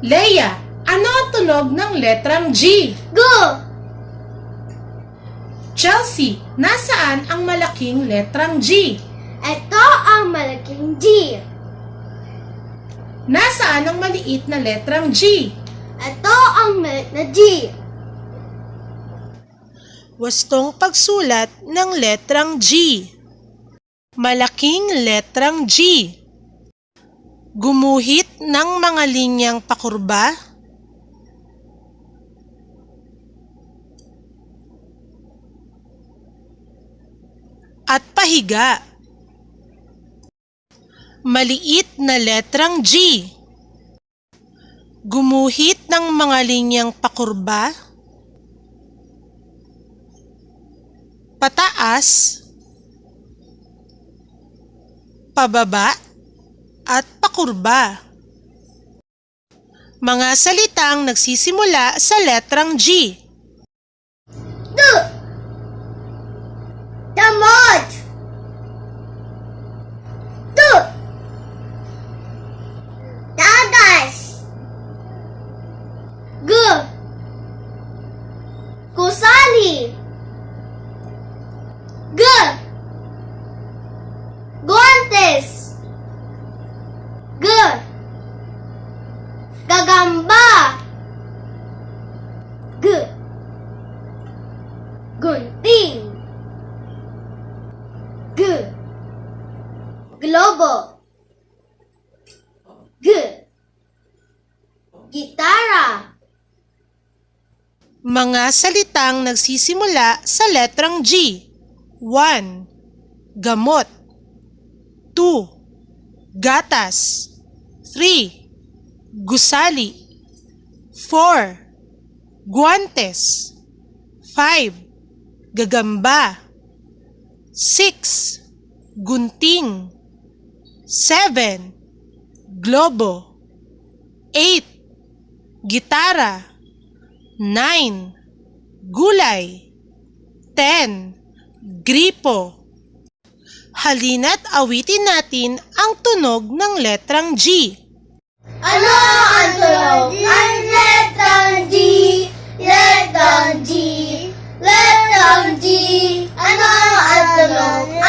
Leia, ano ang tunog ng letrang G? Gu! Chelsea, nasaan ang malaking letrang G? Ito ang malaking G. Nasaan ang maliit na letrang G? Ito ang maliit na G. Wastong pagsulat ng letrang G. Malaking letrang G. Gumuhit ng mga linyang pakurba. At pahiga. Maliit na letrang G. Gumuhit ng mga linyang pakurba. Pataas, pababa, at pakurba. Mga salitang nagsisimula sa letrang G. Damot! Dagas! Gu! Gusali! Gu! Guantes! Gu! Gagamba! Gu! Gunting! G. Globo. G. Gitara. Mga salitang nagsisimula sa letrang G. 1. Gamot. 2. Gatas. 3. Gusali. 4. Guantes. 5. Gagamba. 6. Gunting. 7. Globo. 8. Gitara. 9. Gulay. 10. Gripo. Halina't awitin natin ang tunog ng letrang G. Ano ang tunog ng letrang G? Letrang G. Letrang G. Ano ang tunog